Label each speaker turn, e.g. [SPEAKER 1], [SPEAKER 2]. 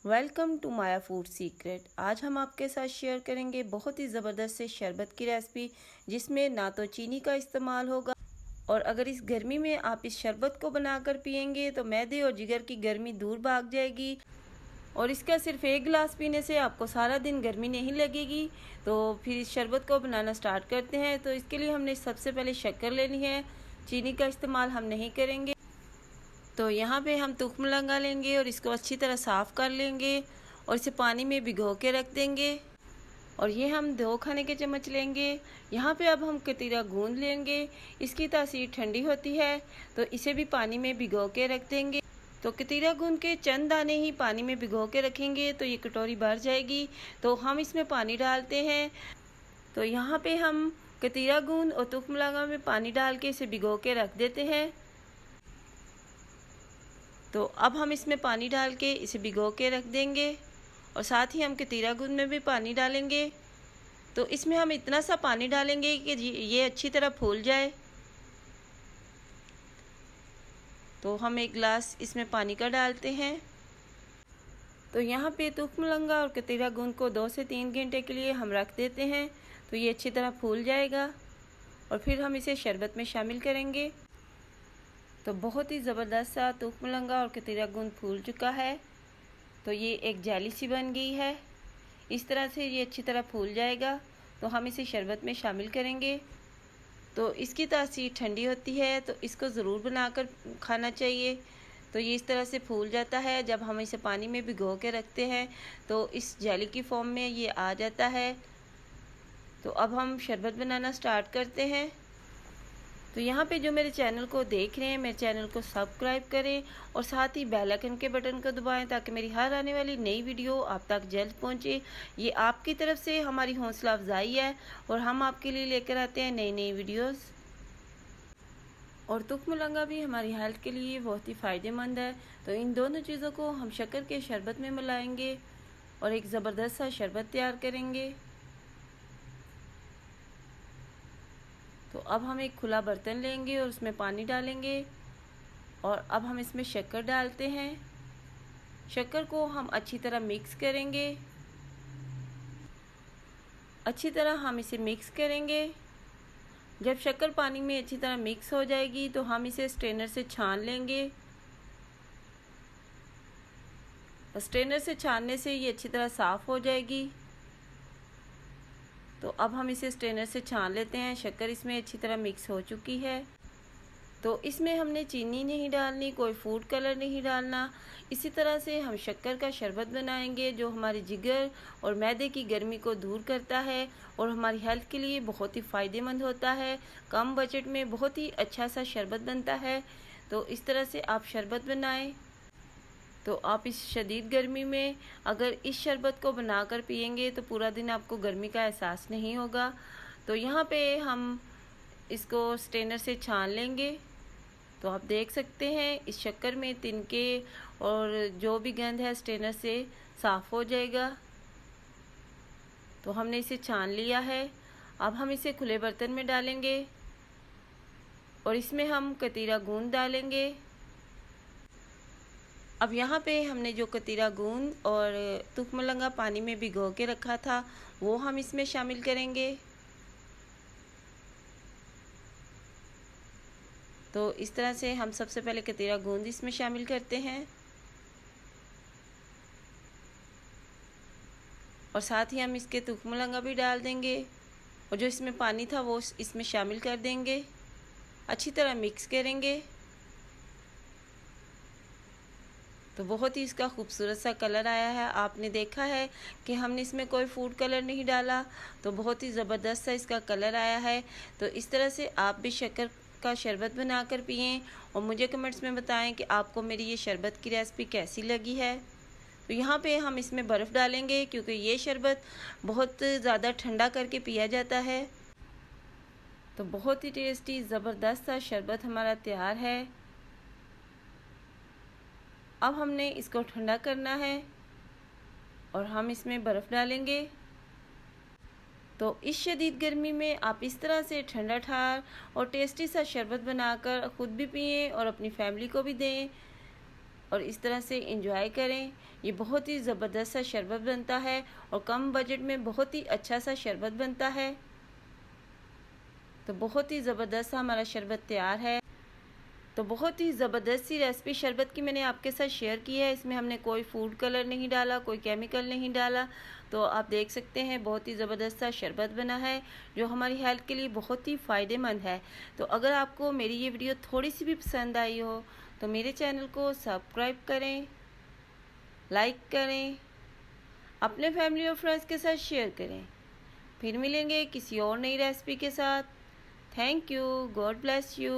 [SPEAKER 1] Welcome to Maya food secret. आज हम आपके साथ शेयर करेंगे बहुत ही ज़बरदस्त से शरबत की रेसिपी, जिसमें ना तो चीनी का इस्तेमाल होगा और अगर इस गर्मी में आप इस शरबत को बनाकर पियेंगे तो मैदे और जिगर की गर्मी दूर भाग जाएगी और इसका सिर्फ एक गिलास पीने से आपको सारा दिन गर्मी नहीं लगेगी। तो फिर इस शरबत को बनाना स्टार्ट करते हैं। तो इसके लिए हमने सबसे पहले शक्कर लेनी है, चीनी का इस्तेमाल हम नहीं करेंगे। तो यहाँ पे हम तुख्म लगा लेंगे और इसको अच्छी तरह साफ़ कर लेंगे और इसे पानी में भिगो के रख देंगे। और ये हम 2 खाने के चम्मच लेंगे। यहाँ पे अब हम कतीरा गूंद लेंगे। इसकी तासीर ठंडी होती है तो इसे भी पानी में भिगो के रख देंगे। तो कतीरा गूंद के चंद दाने ही पानी में भिगो के रखेंगे तो ये कटोरी भर जाएगी। तो हम इसमें पानी डालते हैं। तो यहाँ पे हम कतीरा गूंद और तुख्म लगा में पानी डाल के इसे भिगो के रख देते हैं। तो अब हम इसमें पानी डाल के इसे भिगो के रख देंगे और साथ ही हम कतीरा गूंद में भी पानी डालेंगे। तो इसमें हम इतना सा पानी डालेंगे कि ये अच्छी तरह फूल जाए। तो हम 1 गिलास इसमें पानी का डालते हैं। तो यहाँ पे तुख्म लंगा और कतीरा गूंद को 2 से 3 घंटे के लिए हम रख देते हैं। तो ये अच्छी तरह फूल जाएगा और फिर हम इसे शरबत में शामिल करेंगे। तो बहुत ही ज़बरदस्त सा तुख्म लंगा और कतीरा गूंद फूल चुका है। तो ये एक जेली सी बन गई है। इस तरह से ये अच्छी तरह फूल जाएगा तो हम इसे शरबत में शामिल करेंगे। तो इसकी तासीर ठंडी होती है तो इसको ज़रूर बनाकर खाना चाहिए। तो ये इस तरह से फूल जाता है। जब हम इसे पानी में भिगो के रखते हैं तो इस जेली की फॉर्म में ये आ जाता है। तो अब हम शरबत बनाना स्टार्ट करते हैं। तो यहाँ पे जो मेरे चैनल को देख रहे हैं, मेरे चैनल को सब्सक्राइब करें और साथ ही बेल आइकन के बटन को दबाएं ताकि मेरी हर आने वाली नई वीडियो आप तक जल्द पहुँचे। ये आपकी तरफ से हमारी हौसला अफजाई है और हम आपके लिए लेकर आते हैं नई नई वीडियोस। और तुख्म लंगा भी हमारी हेल्थ के लिए बहुत ही फ़ायदेमंद है। तो इन दोनों चीज़ों को हम शक्कर के शरबत में मिलाएंगे और एक ज़बरदस्त सा शरबत तैयार करेंगे। तो अब हम एक खुला बर्तन लेंगे और उसमें पानी डालेंगे और अब हम इसमें शक्कर डालते हैं। शक्कर को हम अच्छी तरह मिक्स करेंगे। अच्छी तरह हम इसे मिक्स करेंगे। जब शक्कर पानी में अच्छी तरह मिक्स हो जाएगी तो हम इसे स्ट्रेनर से छान लेंगे। स्ट्रेनर से छानने से ये अच्छी तरह साफ़ हो जाएगी। तो अब हम इसे स्ट्रेनर से छान लेते हैं। शक्कर इसमें अच्छी तरह मिक्स हो चुकी है। तो इसमें हमने चीनी नहीं डालनी, कोई फूड कलर नहीं डालना। इसी तरह से हम शक्कर का शरबत बनाएंगे जो हमारे जिगर और मैदे की गर्मी को दूर करता है और हमारी हेल्थ के लिए बहुत ही फ़ायदेमंद होता है। कम बजट में बहुत ही अच्छा सा शरबत बनता है। तो इस तरह से आप शरबत बनाएं। तो आप इस शदीद गर्मी में अगर इस शरबत को बनाकर पियेंगे तो पूरा दिन आपको गर्मी का एहसास नहीं होगा। तो यहाँ पे हम इसको स्ट्रेनर से छान लेंगे। तो आप देख सकते हैं इस शक्कर में तिनके और जो भी गंध है स्ट्रेनर से साफ़ हो जाएगा। तो हमने इसे छान लिया है। अब हम इसे खुले बर्तन में डालेंगे और इसमें हम कतीरा गूंद डालेंगे। अब यहाँ पे हमने जो कतीरा गूंद और तुख्म लंगा पानी में भिगो के रखा था वो हम इसमें शामिल करेंगे। तो इस तरह से हम सबसे पहले कतीरा गूंद इसमें शामिल करते हैं और साथ ही हम इसके तुख्म लंगा भी डाल देंगे और जो इसमें पानी था वो इसमें शामिल कर देंगे। अच्छी तरह मिक्स करेंगे। तो बहुत ही इसका खूबसूरत सा कलर आया है। आपने देखा है कि हमने इसमें कोई फूड कलर नहीं डाला। तो बहुत ही ज़बरदस्त सा इसका कलर आया है। तो इस तरह से आप भी शक्कर का शरबत बनाकर पिएं और मुझे कमेंट्स में बताएं कि आपको मेरी ये शरबत की रेसिपी कैसी लगी है। तो यहाँ पे हम इसमें बर्फ़ डालेंगे क्योंकि ये शरबत बहुत ज़्यादा ठंडा करके पिया जाता है। तो बहुत ही टेस्टी ज़बरदस्त सा शरबत हमारा तैयार है। अब हमने इसको ठंडा करना है और हम इसमें बर्फ़ डालेंगे। तो इस शदीद गर्मी में आप इस तरह से ठंडा ठार और टेस्टी सा शरबत बनाकर ख़ुद भी पिएं और अपनी फैमिली को भी दें और इस तरह से एंजॉय करें। ये बहुत ही ज़बरदस्त सा शरबत बनता है और कम बजट में बहुत ही अच्छा सा शरबत बनता है। तो बहुत ही ज़बरदस्त सा हमारा शरबत तैयार है। तो बहुत ही ज़बरदस्त सी रेसिपी शरबत की मैंने आपके साथ शेयर की है। इसमें हमने कोई फूड कलर नहीं डाला, कोई केमिकल नहीं डाला। तो आप देख सकते हैं बहुत ही ज़बरदस्त सा शरबत बना है जो हमारी हेल्थ के लिए बहुत ही फ़ायदेमंद है। तो अगर आपको मेरी ये वीडियो थोड़ी सी भी पसंद आई हो तो मेरे चैनल को सब्सक्राइब करें, लाइक करें, अपने फैमिली और फ्रेंड्स के साथ शेयर करें। फिर मिलेंगे किसी और नई रेसिपी के साथ। Thank you. God bless you.